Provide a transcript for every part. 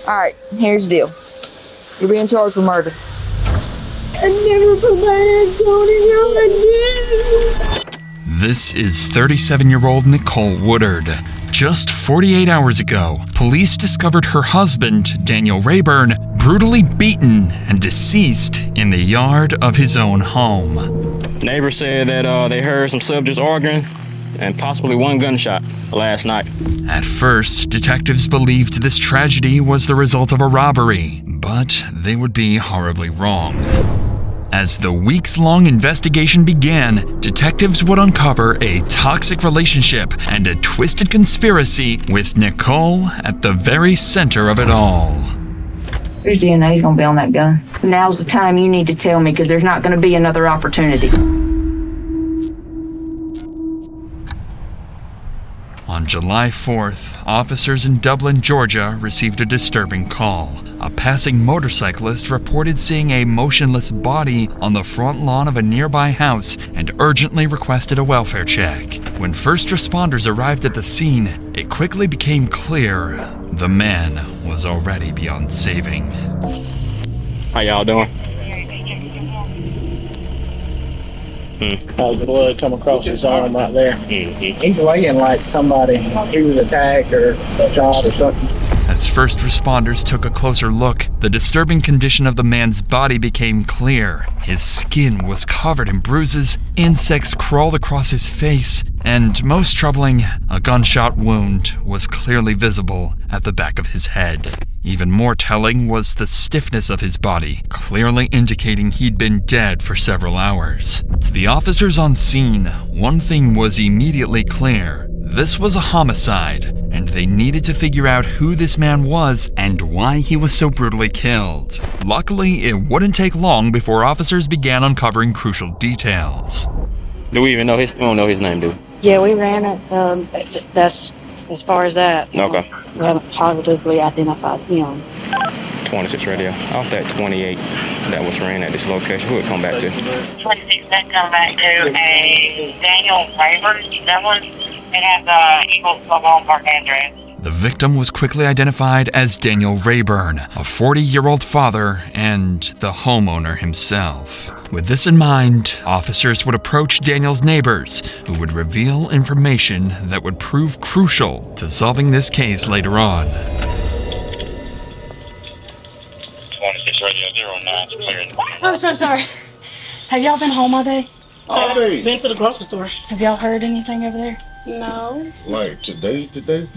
Alright, here's the deal. You're being charged with murder. I never put my hands on it again. This is 37-year-old Nicole Woodard. Just 48 hours ago, police discovered her husband, Daniel Rayburn, brutally beaten and deceased in the yard of his own home. Neighbors said that they heard some subjects arguing and possibly one gunshot last night. At first, detectives believed this tragedy was the result of a robbery, but they would be horribly wrong. As the weeks-long investigation began, detectives would uncover a toxic relationship and a twisted conspiracy with Nicole at the very center of it all. Whose DNA is going to be on that gun? Now's the time you need to tell me, because there's not going to be another opportunity. On July 4th, officers in Dublin, Georgia received a disturbing call. A passing motorcyclist reported seeing a motionless body on the front lawn of a nearby house and urgently requested a welfare check. When first responders arrived at the scene, it quickly became clear the man was already beyond saving. How y'all doing? The blood come across his arm right there. He's laying like somebody, he was attacked or shot or something. As first responders took a closer look, the disturbing condition of the man's body became clear. His skin was covered in bruises, insects crawled across his face, and most troubling, a gunshot wound was clearly visible at the back of his head. Even more telling was the stiffness of his body, clearly indicating he'd been dead for several hours. To the officers on scene, one thing was immediately clear. This was a homicide, and they needed to figure out who this man was and why he was so brutally killed. Luckily, it wouldn't take long before officers began uncovering crucial details. Do we even know we don't know his name, do we? Yeah, we ran it. That's as far as that. Okay. We haven't positively identified him. 26 radio. Off that 28 that was ran at this location, who would come back to? 26 that come back to a Daniel Rayburn. That one, it has a Eagle Mobile Park address. The victim was quickly identified as Daniel Rayburn, a 40-year-old father and the homeowner himself. With this in mind, officers would approach Daniel's neighbors, who would reveal information that would prove crucial to solving this case later on. 26 radio 09 is clear. I'm so sorry. Have y'all been home all day? All day. Been to the grocery store. Have y'all heard anything over there? No. Like today? Does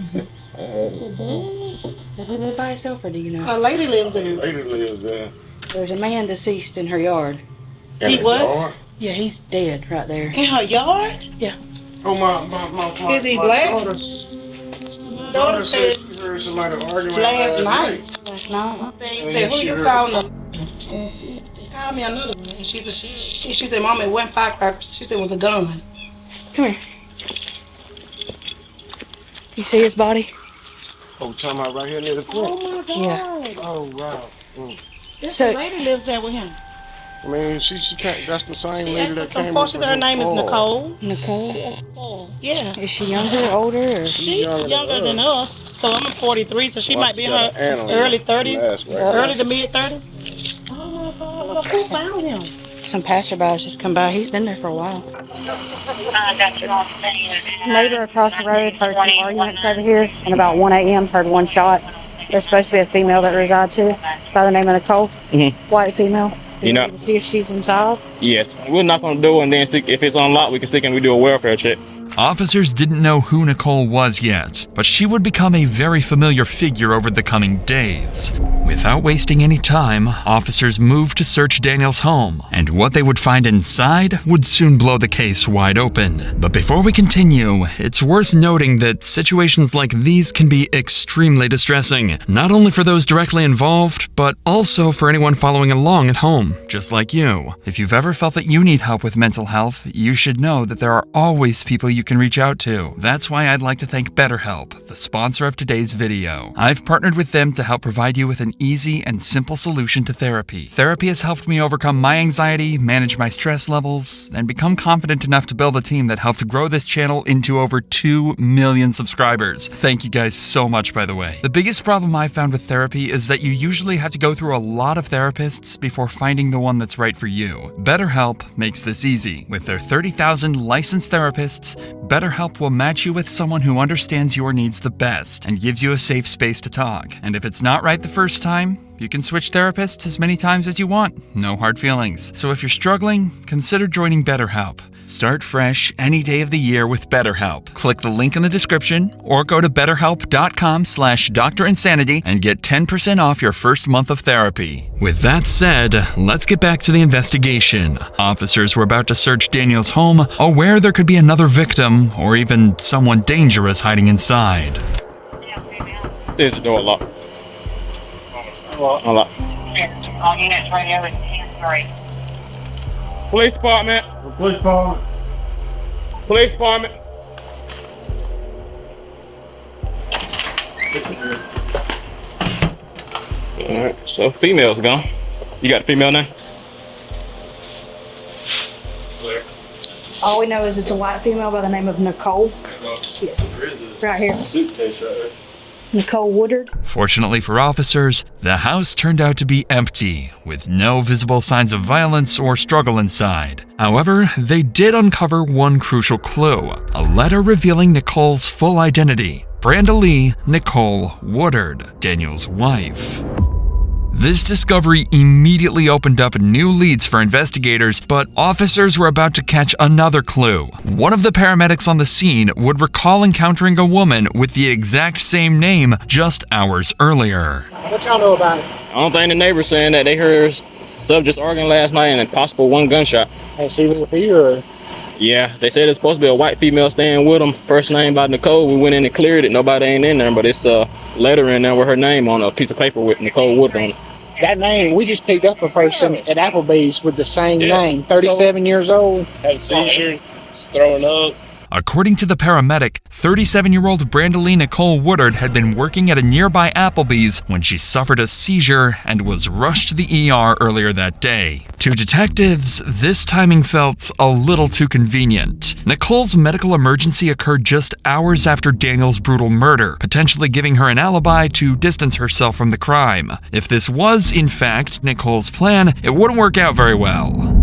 he live by himself, or do you know? A lady lives there. There's a man deceased in her yard. In the yard? Yeah, he's dead right there. In her yard? Yeah. Oh, my Is he black? Daughter said she heard somebody arguing Last night. Last night. He said, who you calling? Call me another one. And she said, Mama, it wasn't firecrackers. She said it was a gun. Come here. You see his body? Oh, talking about right here near the front? Oh my God. Yeah. Oh, wow. This So- lady lives there with him. I mean, she can't, that's the same lady that came She said her name is Nicole. Nicole? Yeah. Is she younger, older, or? She's younger than us. So I'm 43, so she might be in her early 30s. Right. Early to mid 30s. Oh, who found him? Some passerbys just come by. He's been there for a while. I got you on scene. Neighbor across the road heard some arguments over here, and about 1 a.m. heard one shot. There's supposed to be a female that resides here by the name of Nicole. White female. You know- To see if she's inside. Yes. We'll knock on the door and then see if it's unlocked, we can stick and we do a welfare check. Officers didn't know who Nicole was yet, but she would become a very familiar figure over the coming days. Without wasting any time, officers moved to search Daniel's home, and what they would find inside would soon blow the case wide open. But before we continue, it's worth noting that situations like these can be extremely distressing, not only for those directly involved, but also for anyone following along at home, just like you. If you've ever felt that you need help with mental health, you should know that there are always people you can reach out to. That's why I'd like to thank BetterHelp, the sponsor of today's video. I've partnered with them to help provide you with an easy and simple solution to therapy. Therapy has helped me overcome my anxiety, manage my stress levels, and become confident enough to build a team that helped grow this channel into over 2 million subscribers. Thank you guys so much, by the way. The biggest problem I found with therapy is that you usually have to go through a lot of therapists before finding the one that's right for you. BetterHelp makes this easy. With their 30,000 licensed therapists, BetterHelp will match you with someone who understands your needs the best and gives you a safe space to talk. And if it's not right the first time, you can switch therapists as many times as you want. No hard feelings. So if you're struggling, consider joining BetterHelp. Start fresh any day of the year with BetterHelp. Click the link in the description or go to betterhelp.com/DrInsanity and get 10% off your first month of therapy. With that said, let's get back to the investigation. Officers were about to search Daniel's home, aware there could be another victim or even someone dangerous hiding inside. There's the door locked. Unlocked. All units radio is 10-3. Police department. Police department. Police department. Alright, so female's gone. You got a female now? All we know is it's a white female by the name of Nicole. Yes. Right here. Suitcase right there. Nicole Woodard. Fortunately for officers, the house turned out to be empty, with no visible signs of violence or struggle inside. However, they did uncover one crucial clue, a letter revealing Nicole's full identity. Brenda Lee Nicole Woodard, Daniel's wife. This discovery immediately opened up new leads for investigators, but officers were about to catch another clue. One of the paramedics on the scene would recall encountering a woman with the exact same name just hours earlier. What y'all know about it? I don't think the neighbors saying that they heard subjects arguing last night and a possible one gunshot. Hey, see live here or? Yeah, they said it's supposed to be a white female staying with them. First name by Nicole. We went in and cleared it. Nobody ain't in there, but it's a letter in there with her name on a piece of paper with Nicole Woodard on it. That name, we just picked up a person at Applebee's with the same name, 37 years old. Had a seizure, throwing up. According to the paramedic, 37-year-old Brenda Lee Nicole Woodard had been working at a nearby Applebee's when she suffered a seizure and was rushed to the ER earlier that day. To detectives, this timing felt a little too convenient. Nicole's medical emergency occurred just hours after Daniel's brutal murder, potentially giving her an alibi to distance herself from the crime. If this was, in fact, Nicole's plan, it wouldn't work out very well.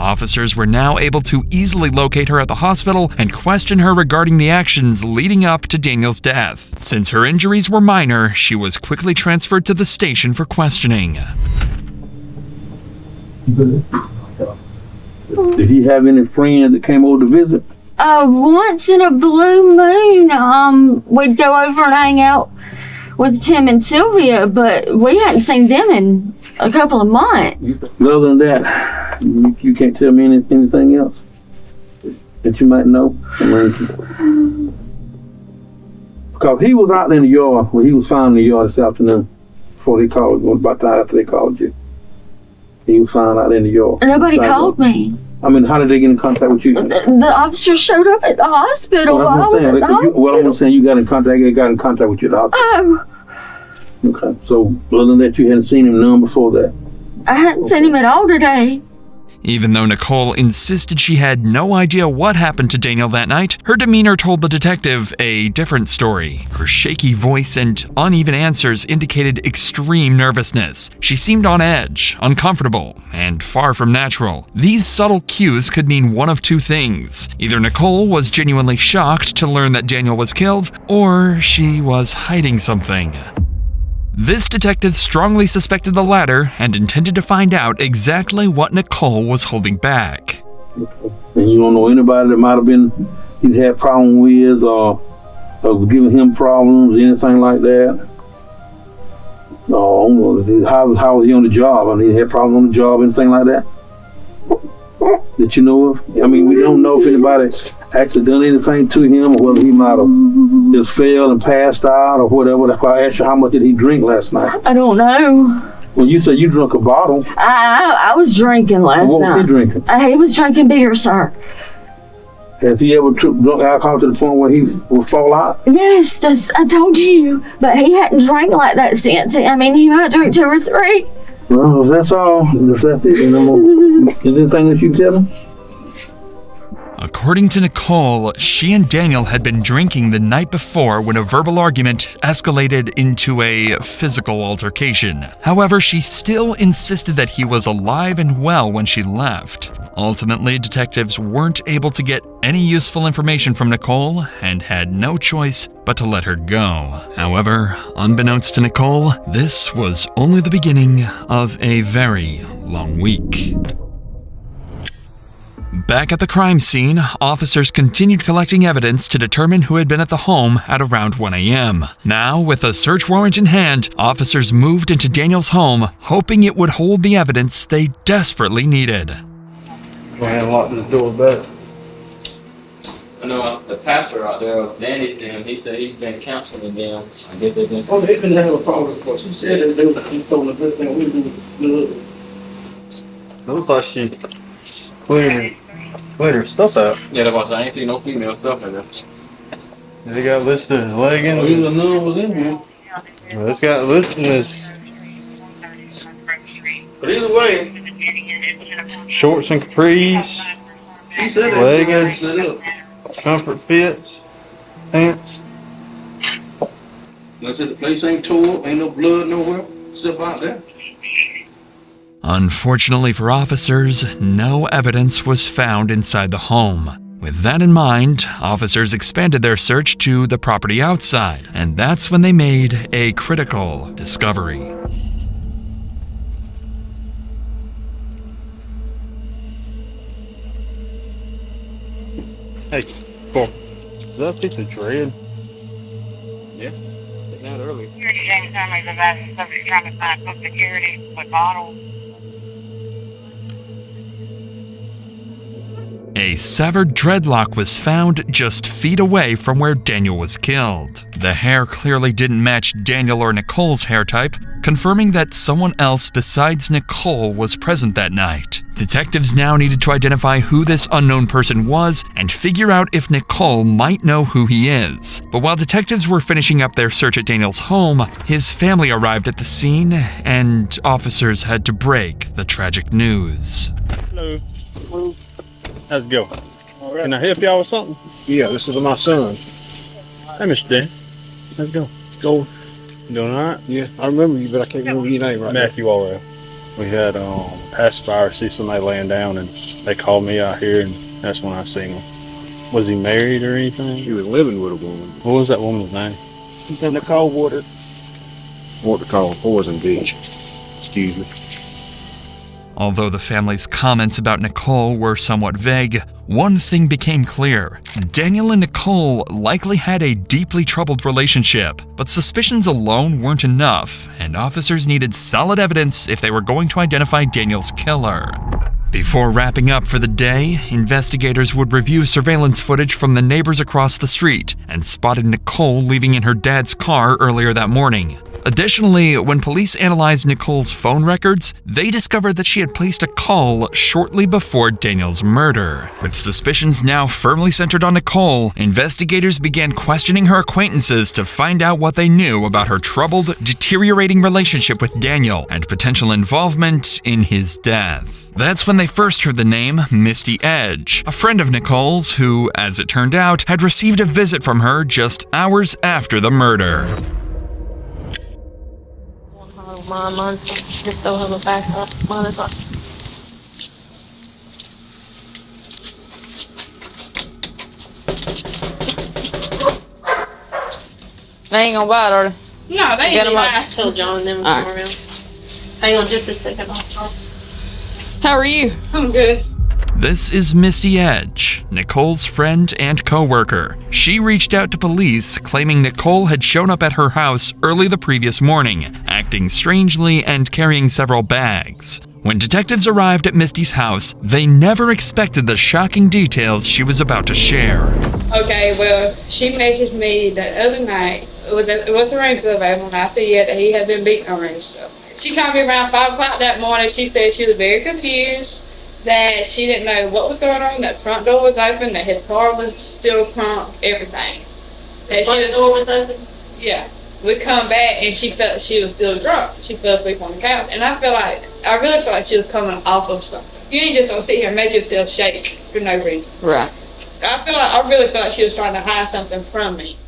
Officers were now able to easily locate her at the hospital and question her regarding the actions leading up to Daniel's death. Since her injuries were minor, she was quickly transferred to the station for questioning. Did he have any friends that came over to visit? Once in a blue moon, we'd go over and hang out with Tim and Sylvia, but we hadn't seen them in a couple of months. Other than that, you can't tell me anything else that you might know? I mean, because he was out in the yard, when he was found in the yard this afternoon, before they called, about time after they called you. He was found out in the yard. Nobody called me. I mean, how did they get in contact with you? The officer showed up at the hospital while I was at the hospital. Well, I'm saying you got in contact with you at the hospital. Oh, Okay, so other than that, you hadn't seen him none before that? I hadn't seen him at all today. Even though Nicole insisted she had no idea what happened to Daniel that night, her demeanor told the detective a different story. Her shaky voice and uneven answers indicated extreme nervousness. She seemed on edge, uncomfortable, and far from natural. These subtle cues could mean one of two things. Either Nicole was genuinely shocked to learn that Daniel was killed, or she was hiding something. This detective strongly suspected the latter and intended to find out exactly what Nicole was holding back. And you don't know anybody that might have been he's had problems with or giving him problems, anything like that? No, how was he on the job? I mean, he had problems on the job, anything like that? That you know of? I mean, we don't know if anybody actually done anything to him or whether he might have just fell and passed out or whatever. That's why I asked you how much did he drink last night? I don't know. Well, you said you drank a bottle. I was drinking last night. What was he drinking? He was drinking beer, sir. Has he ever drunk alcohol to the point where he would fall out? Yes, I told you. But he hadn't drank like that since. I mean, he might drink 2 or 3. Well, if that's all, if that's it, is there anything that you tell him? According to Nicole, she and Daniel had been drinking the night before when a verbal argument escalated into a physical altercation. However, she still insisted that he was alive and well when she left. Ultimately, detectives weren't able to get any useful information from Nicole and had no choice but to let her go. However, unbeknownst to Nicole, this was only the beginning of a very long week. Back at the crime scene, officers continued collecting evidence to determine who had been at the home at around 1 a.m. Now, with a search warrant in hand, officers moved into Daniel's home, hoping it would hold the evidence they desperately needed. Go ahead and lock this door back. I know the pastor out there, Danny, he said he's been counseling them. I guess they've been. Oh, they couldn't have a problem, of course. He said that they were told a good thing. We do. Looks like she cleared her stuff out. Yeah, that's what I ain't seen no female stuff in there. They got listed as leggings. Either none was in here. Well, it's got listed as But either way, shorts and capris, he said that. leggings, comfort fits, pants. Like I said, the place ain't tore, ain't no blood nowhere, except out there. Unfortunately for officers, no evidence was found inside the home. With that in mind, officers expanded their search to the property outside, and that's when they made a critical discovery. Hey, Cole, is that a piece of dread? Yeah, taken out earlier. Security James Summers about subject trying to find Social Security with bottles. A severed dreadlock was found just feet away from where Daniel was killed. The hair clearly didn't match Daniel or Nicole's hair type, confirming that someone else besides Nicole was present that night. Detectives now needed to identify who this unknown person was and figure out if Nicole might know who he is. But while detectives were finishing up their search at Daniel's home, his family arrived at the scene and officers had to break the tragic news. Hello. How's it going? All right. Can I help y'all with something? Yeah, this is my son. Hey, Mr. Dan. How's it going? Go. You doing all right? Yeah, I remember you, but I can't remember your name right now. Matthew Allred. We had pacifier see somebody laying down, and they called me out here, and that's when I seen him. Was he married or anything? He was living with a woman. What was that woman's name? Nicole Woodard. What to call Poison Beach. Excuse me. Although the family's comments about Nicole were somewhat vague, one thing became clear. Daniel and Nicole likely had a deeply troubled relationship, but suspicions alone weren't enough, and officers needed solid evidence if they were going to identify Daniel's killer. Before wrapping up for the day, investigators would review surveillance footage from the neighbors across the street and spotted Nicole leaving in her dad's car earlier that morning. Additionally, when police analyzed Nicole's phone records, they discovered that she had placed a call shortly before Daniel's murder. With suspicions now firmly centered on Nicole, investigators began questioning her acquaintances to find out what they knew about her troubled, deteriorating relationship with Daniel and potential involvement in his death. That's when they first heard the name Misty Edge, a friend of Nicole's who, as it turned out, had received a visit from her just hours after the murder. Mine's just so hella back up. Mine is not. They ain't gonna bite, are they? No, they Get ain't 'em up. I told John and them to All come right. around. Hang on just a second. How are you? I'm good. This is Misty Edge, Nicole's friend and co-worker. She reached out to police, claiming Nicole had shown up at her house early the previous morning, acting strangely and carrying several bags. When detectives arrived at Misty's house, they never expected the shocking details she was about to share. Okay, well, she messaged me the other night. What's the ring stuff? And I said, yeah, that he had been beaten on ring stuff. She called me around 5 o'clock that morning. She said she was very confused, that she didn't know what was going on, that front door was open, that his car was still crunk, everything. That front door was open? Yeah. We come back and she felt she was still drunk. She fell asleep on the couch. And I really feel like she was coming off of something. You ain't just gonna sit here and make yourself shake for no reason. Right. I really feel like she was trying to hide something from me.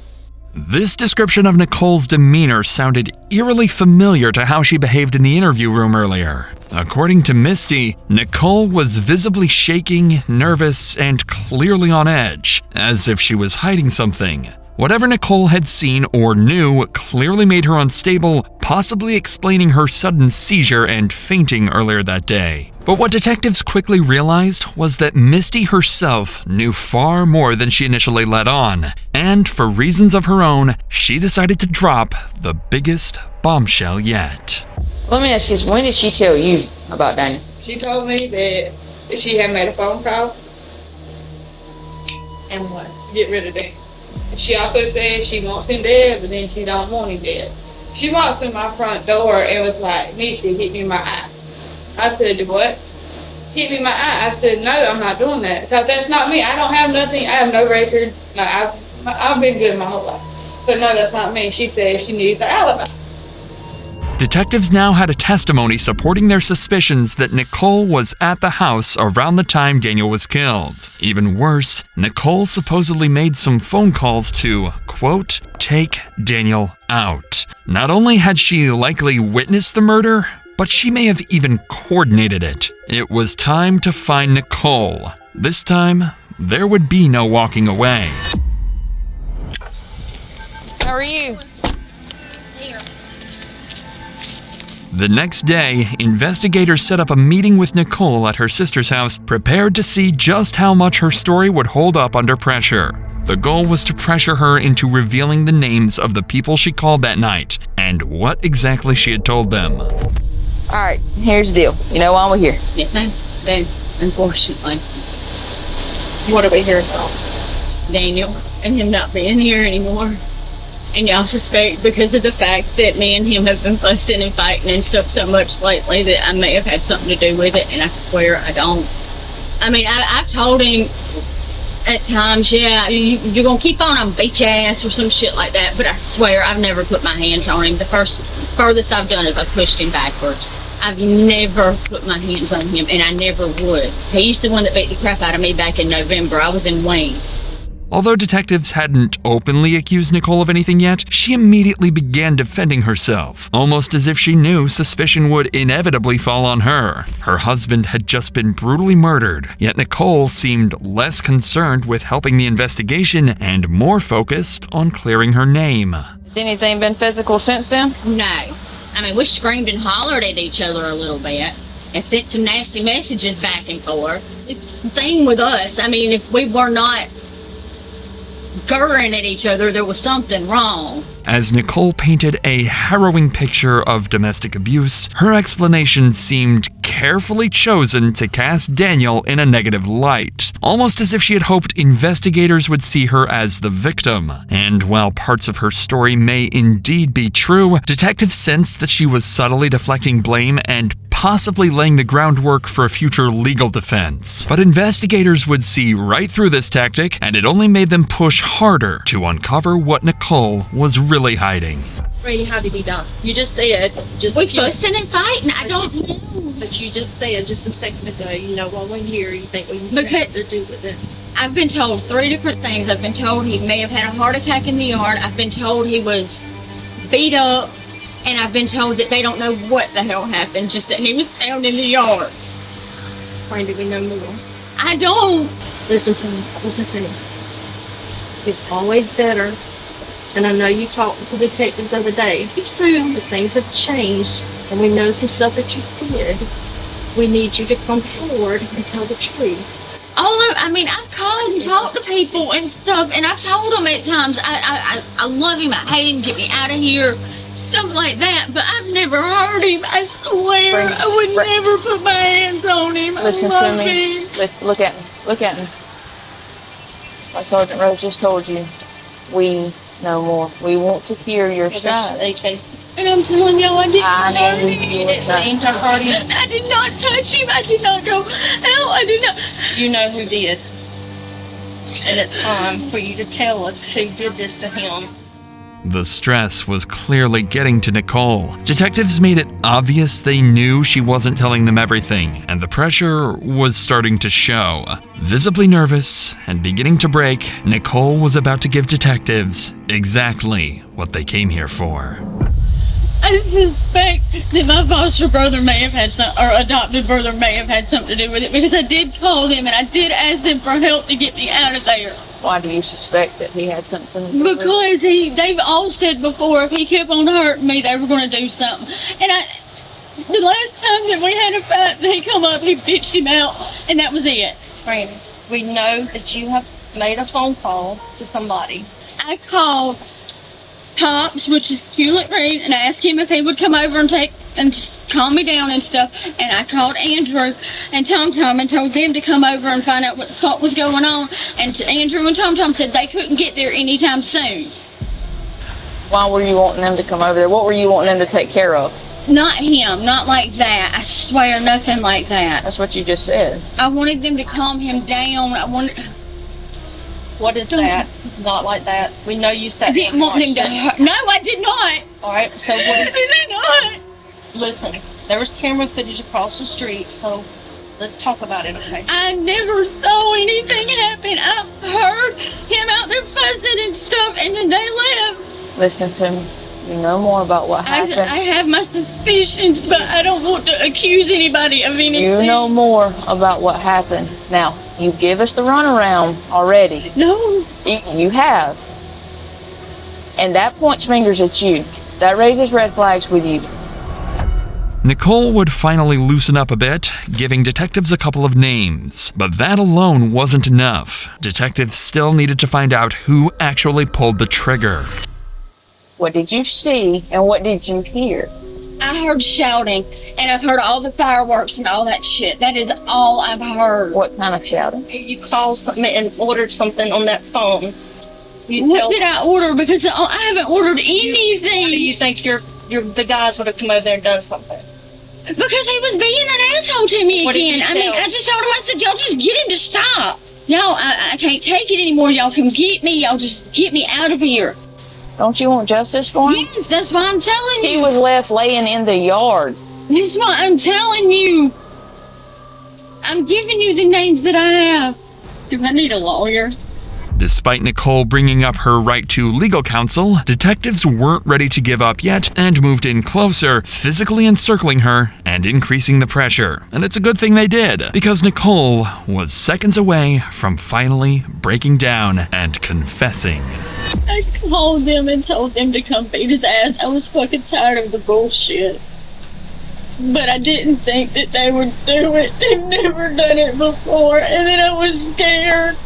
This description of Nicole's demeanor sounded eerily familiar to how she behaved in the interview room earlier. According to Misty, Nicole was visibly shaking, nervous, and clearly on edge, as if she was hiding something. Whatever Nicole had seen or knew clearly made her unstable, possibly explaining her sudden seizure and fainting earlier that day. But what detectives quickly realized was that Misty herself knew far more than she initially let on, and for reasons of her own, she decided to drop the biggest bombshell yet. Let me ask you this, when did she tell you about Daniel? She told me that she had made a phone call. And what? Get rid of him. She also said she wants him dead, but then she don't want him dead. She walks in my front door and was like, Misty, hit me in my eye. I said, what? Hit me in my eye. I said, no, I'm not doing that. Because that's not me. I don't have nothing. I have no record. No, I've been good my whole life. So no, that's not me. She said she needs an alibi. Detectives now had a testimony supporting their suspicions that Nicole was at the house around the time Daniel was killed. Even worse, Nicole supposedly made some phone calls to, quote, take Daniel out. Not only had she likely witnessed the murder, but she may have even coordinated it. It was time to find Nicole. This time, there would be no walking away. How are you? The next day, investigators set up a meeting with Nicole at her sister's house, prepared to see just how much her story would hold up under pressure. The goal was to pressure her into revealing the names of the people she called that night, and what exactly she had told them. Alright, here's the deal. You know why we're here? Yes, ma'am. Then, unfortunately, what are we here about? Daniel and him not being here anymore. And y'all suspect because of the fact that me and him have been fussing and fighting and stuff so much lately that I may have had something to do with it, and I swear I don't. I mean, I've told him at times, yeah, you're gonna keep on beat your ass or some shit like that, but I swear I've never put my hands on him. The furthest I've done is I've pushed him backwards. I've never put my hands on him, and I never would. He's the one that beat the crap out of me back in November. I was in Wings. Although detectives hadn't openly accused Nicole of anything yet, she immediately began defending herself, almost as if she knew suspicion would inevitably fall on her. Her husband had just been brutally murdered, yet Nicole seemed less concerned with helping the investigation and more focused on clearing her name. Has anything been physical since then? No. I mean, we screamed and hollered at each other a little bit and sent some nasty messages back and forth. The thing with us, I mean, if we were not gurring at each other, there was something wrong. As Nicole painted a harrowing picture of domestic abuse, her explanation seemed carefully chosen to cast Daniel in a negative light, almost as if she had hoped investigators would see her as the victim. And while parts of her story may indeed be true, detectives sensed that she was subtly deflecting blame and possibly laying the groundwork for a future legal defense. But investigators would see right through this tactic, and it only made them push harder to uncover what Nicole was really hiding. Brady, how did he die? You just said We fussing and fighting. I don't know. But you just said just a second ago, you know, while we're here, you think we have something to do with it. I've been told 3 different things. I've been told he may have had a heart attack in the yard. I've been told he was beat up. And I've been told that they don't know what the hell happened, just that he was found in the yard. Why do we know more? I don't. Listen to me. Listen to me. It's always better. And I know you talked to the detective the other day. It's true. But things have changed. And we know some stuff that you did. We need you to come forward and tell the truth. I mean, I've called and talked to people and stuff, and I've told them at times, I love him, I hate him, get me out of here. Stuff like that, but I've never heard him. I swear, I would never put my hands on him. Listen I love to me. him. Listen, look at me. Look at me. Like Sergeant Rose just told you, we know more. We want to hear your side. AJ, And I'm telling y'all, I didn't I hurt knew him. you would say. I did not touch him. I did not go, hell, I did not. You know who did. And it's time for you to tell us who did this to him. The stress was clearly getting to Nicole. Detectives made it obvious they knew she wasn't telling them everything, and the pressure was starting to show. Visibly nervous and beginning to break, Nicole was about to give detectives exactly what they came here for. I suspect that my foster brother may have had some, or adopted brother may have had something to do with it, because I did call them and I did ask them for help to get me out of there. Why do you suspect that he had something to do with it? Because they've all said before, if he kept on hurting me, they were going to do something. And the last time that we had a fight, they come up, he bitched him out, and that was it. Brandon, we know that you have made a phone call to somebody. I called Tops, which is Hewlett Reed, and I asked him if he would come over and just calm me down and stuff. And I called Andrew and Tom and told them to come over and find out what the fuck was going on. And Andrew and Tom said they couldn't get there anytime soon. Why were you wanting them to come over there? What were you wanting them to take care of? Not him, not like that. I swear, nothing like that. That's what you just said. I wanted them to calm him down. What is that? Not like that. We know you said I didn't want them to hurt. No, I did not. All right, so what? I did not. Listen, there was camera footage across the street, so let's talk about it, okay? I never saw anything happen. I heard him out there fussing and stuff, and then they left. Listen to me. You know more about what happened. I have my suspicions, but I don't want to accuse anybody of anything. You know more about what happened. Now, you give us the runaround already. No. You have. And that points fingers at you. That raises red flags with you. Nicole would finally loosen up a bit, giving detectives a couple of names. But that alone wasn't enough. Detectives still needed to find out who actually pulled the trigger. What did you see and what did you hear? I heard shouting, and I've heard all the fireworks and all that shit. That is all I've heard. What kind of shouting? You called something and ordered something on that phone. What did I order? Because I haven't ordered anything. Why do you think the guys would have come over there and done something? Because he was being an asshole to me What did again. you I mean, tell? I just told him, I said, y'all just get him to stop. Y'all, I can't take it anymore. Y'all can get me. Y'all just get me out of here. Don't you want justice for him? Yes, that's why I'm telling you. He was left laying in the yard. That's why I'm telling you. I'm giving you the names that I have. Do I need a lawyer? Despite Nicole bringing up her right to legal counsel, detectives weren't ready to give up yet and moved in closer, physically encircling her and increasing the pressure. And it's a good thing they did, because Nicole was seconds away from finally breaking down and confessing. I called them and told them to come beat his ass. I was fucking tired of the bullshit. But I didn't think that they would do it. They've never done it before. And then I was scared.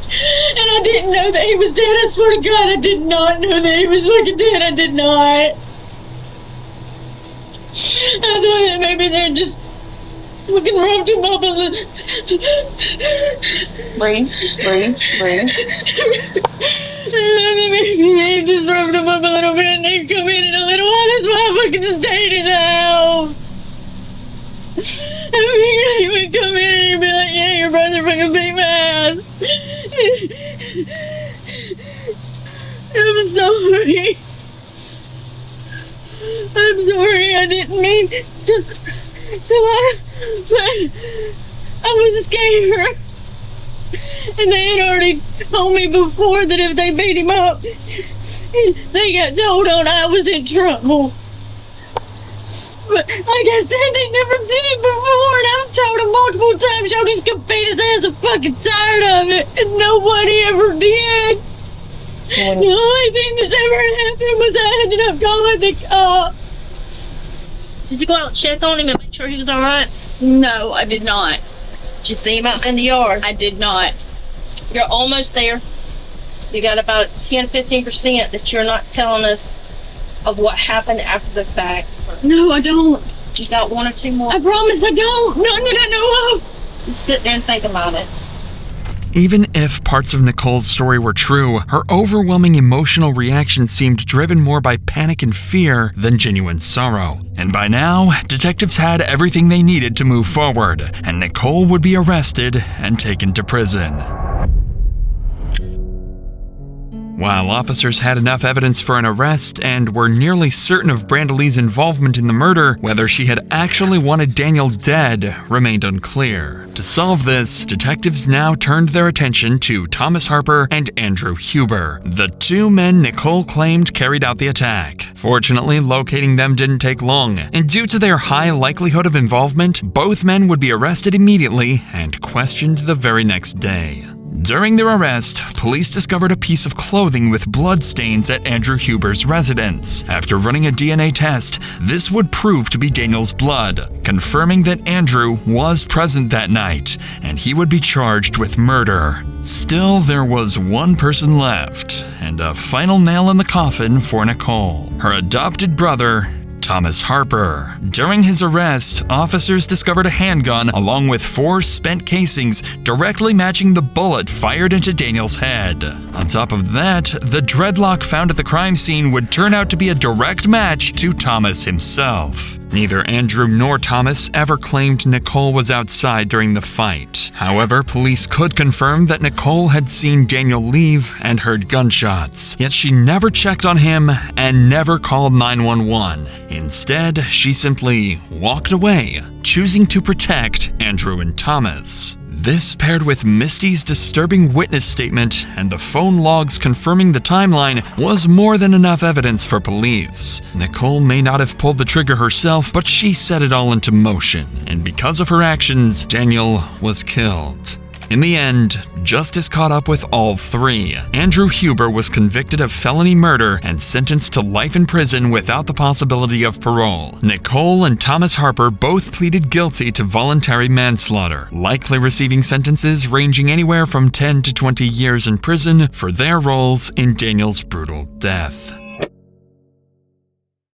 And I didn't know that he was dead. I swear to God, I did not know that he was fucking dead. I did not. I thought that maybe they just fucking rubbed him up a little. Breathe. Maybe they just rubbed him up a little bit and they'd come in a little while. That's why I fucking stayed in the house. I figured he would come in and he'd be like, yeah, your brother fucking beat my ass. I'm sorry. I'm sorry, I didn't mean to lie, but I was scared. And they had already told me before that if they beat him up, they got told on I was in trouble. But like I said, they never did it before, and I've told them multiple times, y'all just could beat his ass. I'm fucking tired of it, and nobody ever did. The only thing that's ever happened was I ended up calling the cops. Did you go out and check on him and make sure he was all right? No, I did not. Did you see him out in the yard? I did not. You're almost there. You got about 10-15% that you're not telling us of what happened after the fact. No, I don't. You got one or two more? I promise I don't. None that I know of. Just sit there and think about it. Even if parts of Nicole's story were true, her overwhelming emotional reaction seemed driven more by panic and fear than genuine sorrow. And by now, detectives had everything they needed to move forward, and Nicole would be arrested and taken to prison. While officers had enough evidence for an arrest and were nearly certain of Brandalee's involvement in the murder, whether she had actually wanted Daniel dead remained unclear. To solve this, detectives now turned their attention to Thomas Harper and Andrew Huber, the two men Nicole claimed carried out the attack. Fortunately, locating them didn't take long, and due to their high likelihood of involvement, both men would be arrested immediately and questioned the very next day. During their arrest, police discovered a piece of clothing with bloodstains at Andrew Huber's residence. After running a DNA test, this would prove to be Daniel's blood, confirming that Andrew was present that night, and he would be charged with murder. Still, there was one person left, and a final nail in the coffin for Nicole, her adopted brother, Thomas Harper. During his arrest, officers discovered a handgun along with 4 spent casings directly matching the bullet fired into Daniel's head. On top of that, the dreadlock found at the crime scene would turn out to be a direct match to Thomas himself. Neither Andrew nor Thomas ever claimed Nicole was outside during the fight. However, police could confirm that Nicole had seen Daniel leave and heard gunshots, yet she never checked on him and never called 911. Instead, she simply walked away, choosing to protect Andrew and Thomas. This, paired with Misty's disturbing witness statement and the phone logs confirming the timeline, was more than enough evidence for police. Nicole may not have pulled the trigger herself, but she set it all into motion, and because of her actions, Daniel was killed. In the end, justice caught up with all 3. Andrew Huber was convicted of felony murder and sentenced to life in prison without the possibility of parole. Nicole and Thomas Harper both pleaded guilty to voluntary manslaughter, likely receiving sentences ranging anywhere from 10 to 20 years in prison for their roles in Daniel's brutal death.